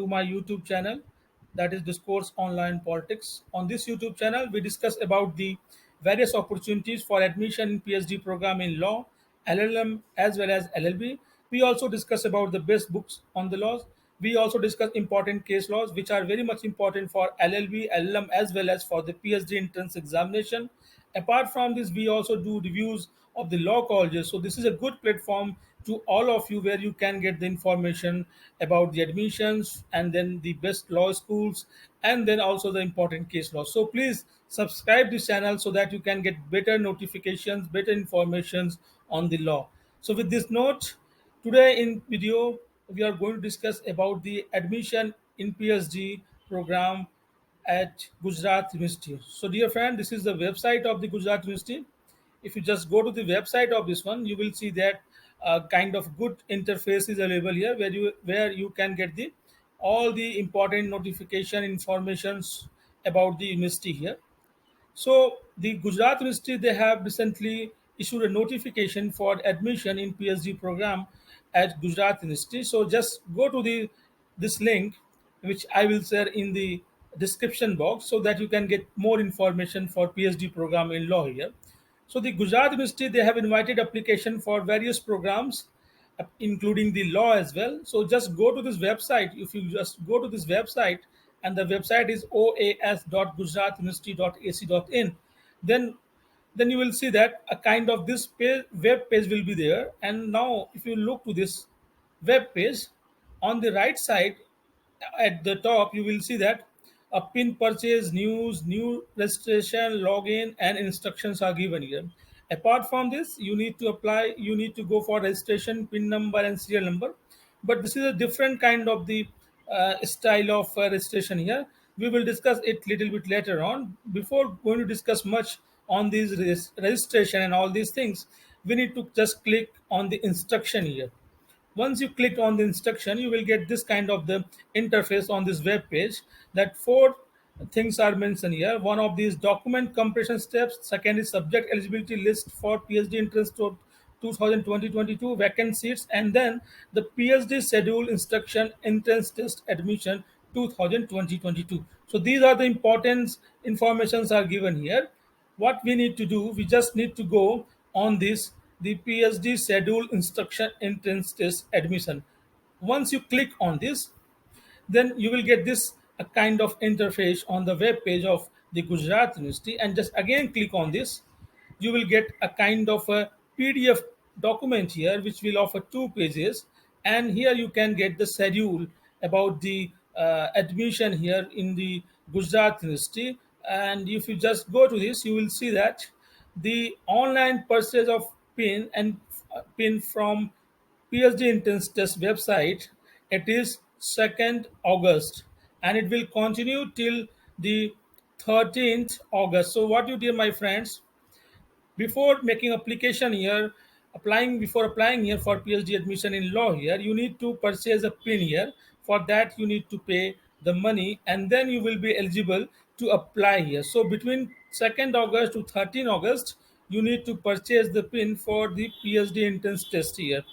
my YouTube channel, that is Discourse Online Politics. On this YouTube channel, we discuss about the various opportunities for admission in PhD program in law, LLM as well as LLB. We also discuss about the best books on the laws. We also discuss important case laws which are very much important for LLB, LLM as well as for the PhD entrance examination. Apart from this, we also do reviews of the law colleges. So this is a good platform to all of you where you can get the information about the admissions and then the best law schools and then also the important case law. So please subscribe this channel so that you can get better notifications, better informations on the law. So with this note, today in video we are going to discuss about the admission in PhD program at Gujarat University. So, dear friend, this is the website of the Gujarat University. If you just go to the website of this one, you will see that kind of good interface is available here, where you can get the all the important notification informations about the university here. So the Gujarat University they have recently issued a notification for admission in PhD program at Gujarat University. So just go to the this link which I will share in the description box so that you can get more information for PhD program in law here. So the Gujarat University they have invited application for various programs including the law as well. So just go to this website. If you just go to this website, and the website is oas.gujaratuniversity.ac.in, then then you will see that a kind of this web page will be there. And now if you look to this web page, on the right side at the top you will see that a pin purchase news, new registration, login and instructions are given here. Apart from this, you need to apply, you need to go for registration, pin number and serial number. But this is a different kind of the style of registration here. We will discuss it little bit later on. Before going to discuss much on these registration and all these things, we need to just click on the instruction here. Once you click on the instruction, you will get this kind of the interface on this web page. That four things are mentioned here. One of these document compression steps, second is subject eligibility list for PhD entrance to 2020-22 vacant seats, and then the PhD schedule instruction entrance test admission 2020-22. So these are the important informations are given here. What we need to do, we just need to go on this the PhD schedule instruction entrance test admission. Once you click on this, then you will get this a kind of interface on the web page of the Gujarat University, and just again click on this. You will get a kind of a PDF document here which will offer 2 pages, and here you can get the schedule about the admission here in the Gujarat University. And if you just go to this, you will see that the online purchase of pin from PhD entrance test website, it is 2nd August and it will continue till the 13th August. So what you do, my friends, before making application here, applying here for PhD admission in law here, you need to purchase a pin here. For that you need to pay the money, and then you will be eligible to apply here. So between 2nd August to 13 August, you need to purchase the pin for the PhD entrance test here.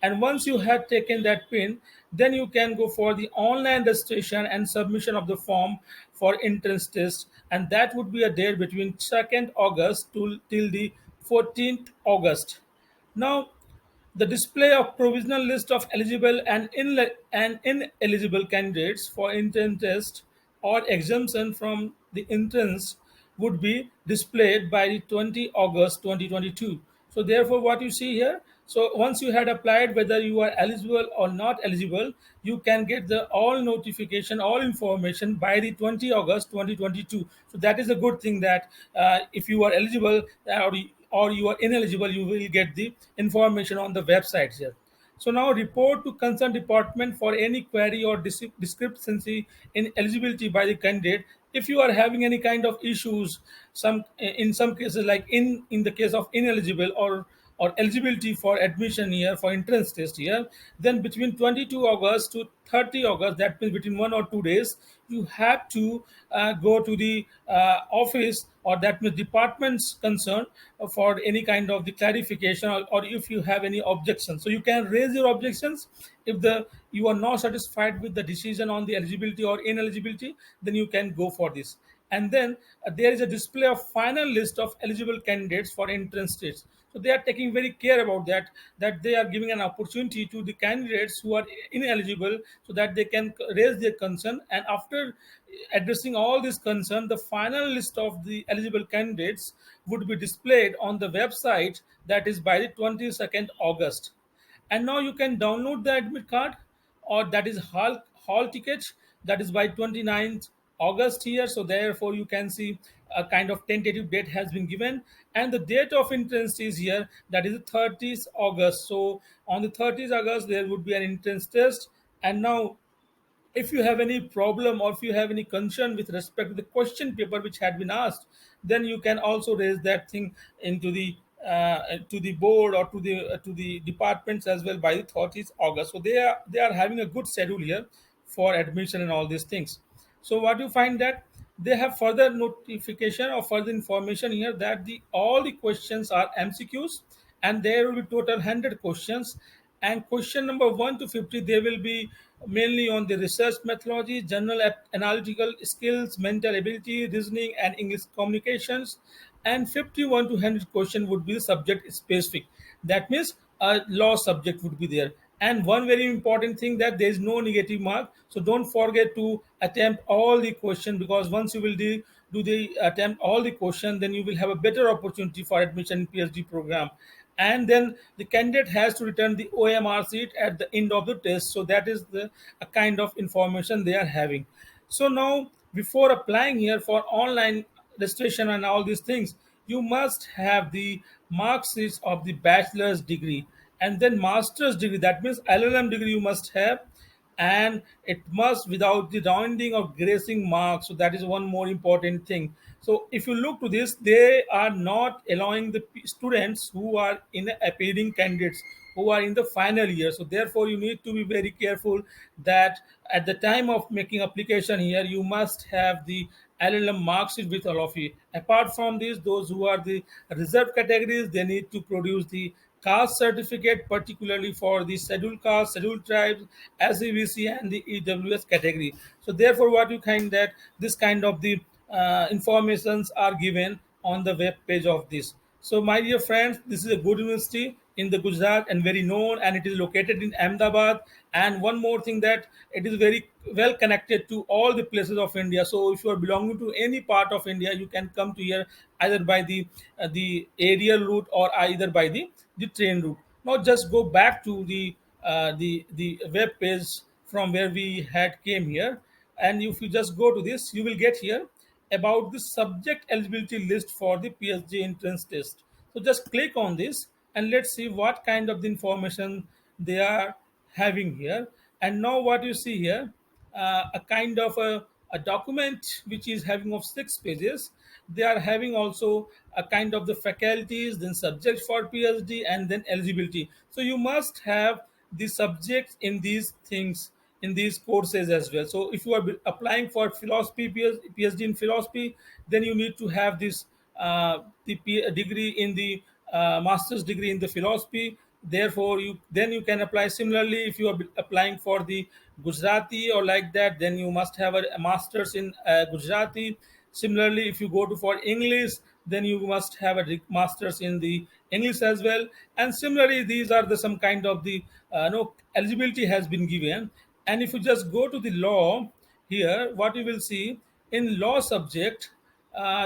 And once you have taken that pin, then you can go for the online registration and submission of the form for entrance test, and that would be a date between 2nd August to till the 14th August. Now the display of provisional list of eligible and ineligible candidates for entrance test or exemption from the entrance would be displayed by the 20 August 2022. So therefore what you see here, so once you had applied, whether you are eligible or not eligible, you can get the all notification, all information by the 20 August 2022. So that is a good thing that if you are eligible or you are ineligible, you will get the information on the website here. So now report to concerned department for any query or discrepancy in eligibility by the candidate. If you are having any kind of issues, some in some cases, like in the case of ineligible or eligibility for admission here for entrance test here, then between 22 August to 30 August, that means between 1 or 2 days, you have to go to the office or that means department's concern for any kind of the clarification, or if you have any objections, so you can raise your objections. If the you are not satisfied with the decision on the eligibility or ineligibility, then you can go for this. And then there is a display of final list of eligible candidates for entrance tests. So they are taking very care about that, that they are giving an opportunity to the candidates who are ineligible, so that they can raise their concern. And after addressing all this concern, the final list of the eligible candidates would be displayed on the website, that is by the 22nd August. And now you can download the admit card, or that is hall ticket, that is by 29th August here. So therefore you can see a kind of tentative date has been given, and the date of entrance is here, that is the 30th August. So on the 30th August there would be an entrance test. And now, if you have any problem or if you have any concern with respect to the question paper which had been asked, then you can also raise that thing into the to the board, or to the departments as well, by the 30th August. So they are having a good schedule here for admission and all these things. So what you find, that they have further notification or further information here, that the all the questions are MCQs, and there will be total 100 questions. And question number 1 to 50, they will be mainly on the research methodology, general analytical skills, mental ability, reasoning, and English communications. And 51 to 100 question would be subject specific. That means a law subject would be there. And one very important thing, that there is no negative mark. So don't forget to attempt all the question, because once you will do the attempt all the question, then you will have a better opportunity for admission in PhD program. And then the candidate has to return the OMR sheet at the end of the test. So that is the a kind of information they are having. So now, before applying here for online registration and all these things, you must have the mark sheets of the bachelor's degree, and then master's degree, that means LLM degree you must have. And it must without the rounding or gracing marks. So that is one more important thing. So if you look to this, they are not allowing the students who are in appearing candidates who are in the final year. So therefore you need to be very careful, that at the time of making application here, you must have the LLM marks with all of you. Apart from this, those who are the reserved categories, they need to produce the caste certificate, particularly for the scheduled caste, scheduled tribes, SEVC, and the EWS category. So therefore, what you find, that this kind of the informations are given on the web page of this. So, my dear friends, this is a good university in the Gujarat and very known, and it is located in Ahmedabad. And one more thing, that it is very well connected to all the places of India. So, if you are belonging to any part of India, you can come to here either by the aerial route, or either by the train route. Now, just go back to the web page from where we had came here, and if you just go to this, you will get here about the subject eligibility list for the PhD entrance test. So just click on this, and let's see what kind of the information they are having here. And now what you see here, a kind of a document which is having of 6 pages. They are having also a kind of the faculties, then subjects for PhD, and then eligibility. So you must have the subjects in these things, in these courses as well. So if you are applying for philosophy, PhD in philosophy, then you need to have this degree in the master's degree in the philosophy. Therefore you can apply. Similarly, if you are applying for the Gujarati or like that, then you must have a master's in Gujarati. Similarly, if you go to for English, then you must have a master's in the English as well. And similarly, these are the some kind of the no eligibility has been given. And if you just go to the law here, what you will see in law subject,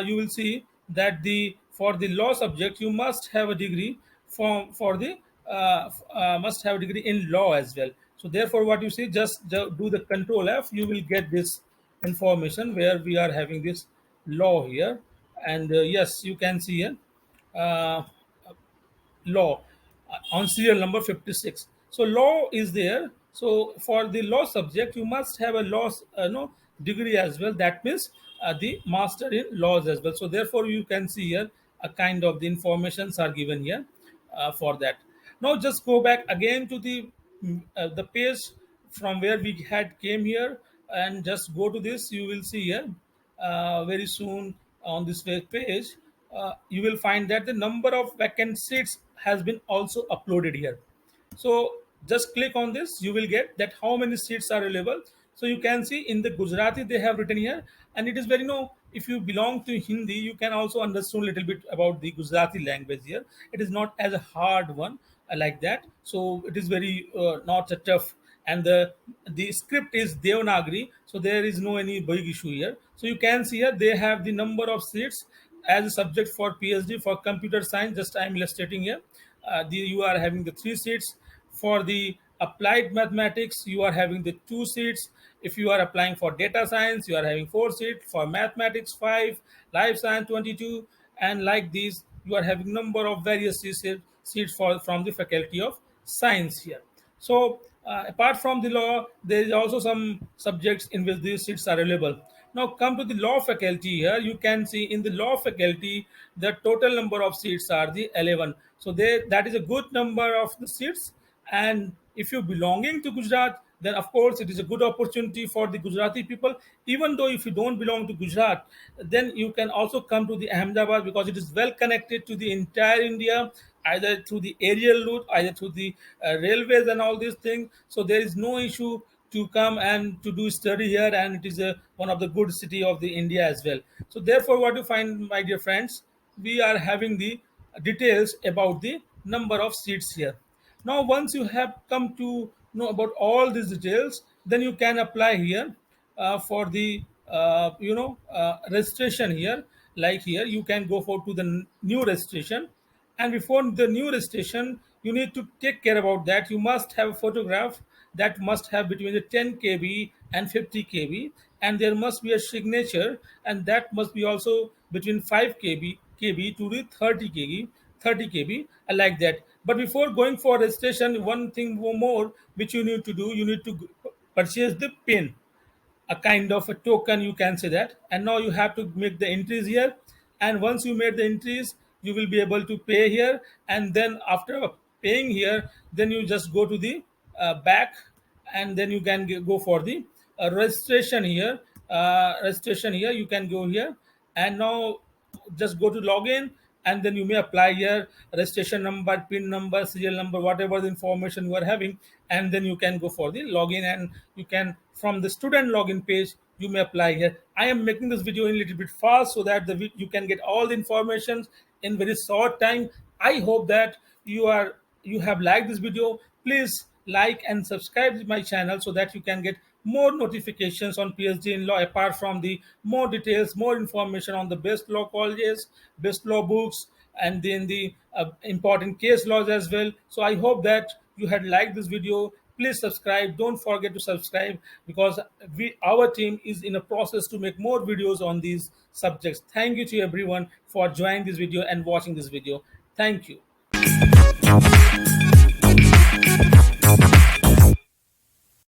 you will see that the for the law subject you must have a degree for the must have a degree in law as well. So therefore, what you see, just do the control F, you will get this information where we are having this law here. And yes, you can see here. Uh, Law on serial number 56. So law is there. So for the law subject you must have a law no degree as well. That means the master in laws as well. So therefore you can see here a kind of the informations are given here for that. Now just go back again to the page from where we had came here, and just go to this. You will see here very soon on this web page, you will find that the number of vacant seats has been also uploaded here. So just click on this, you will get that how many seats are available. So you can see in the Gujarati they have written here, and it is very, if you belong to Hindi, you can also understand a little bit about the Gujarati language here. It is not as a hard one like that. So it is very not a tough, and the script is Devanagari, so there is no any big issue here. So you can see here they have the number of seats as a subject for PhD for computer science. Just I am illustrating here. You are having the 3 seats. For the applied mathematics, you are having the 2 seats. If you are applying for data science, you are having 4 seats. For mathematics, 5. Life science, 22. And like these, you are having number of various seats for from the faculty of science here. So apart from the law, there is also some subjects in which these seats are available. Now come to the law faculty here. You can see in the law faculty the total number of seats are the 11. So that is a good number of the seats. And if you belonging to Gujarat, then of course it is a good opportunity for the Gujarati people. Even though if you don't belong to Gujarat, then you can also come to the Ahmedabad, because it is well connected to the entire India, either through the aerial route, either through the railways and all these things. So there is no issue to come and to do study here, and it is one of the good city of the India as well. So therefore, what you find, my dear friends, we are having the details about the number of seats here. Now, once you have come to know about all these details, then you can apply here for the registration here. Like here, you can go for to the new registration, and before the new registration, you need to take care about that. You must have a photograph that must have between the 10 kb and 50 kb, and there must be a signature, and that must be also between 5 kb to the 30 kb like that. But before going for registration, one thing more which you need to do, you need to purchase the pin, a kind of a token, you can say that. And now you have to make the entries here, and once you made the entries, you will be able to pay here. And then after paying here, then you just go to the back, and then you can go for the registration here. Registration here, you can go here, and now just go to login, and then you may apply here registration number, pin number, serial number, whatever the information you are having. And then you can go for the login, and you can, from the student login page, you may apply here. I am making this video in a little bit fast so that you can get all the information in very short time. I hope that you have liked this video. Please like and subscribe to my channel so that you can get more notifications on PhD in law, apart from the more details, more information on the best law colleges, best law books, and then the important case laws as well. So I hope that you had liked this video. Please subscribe, don't forget to subscribe, because our team is in a process to make more videos on these subjects. Thank you to everyone for joining this video and watching this video. Thank you.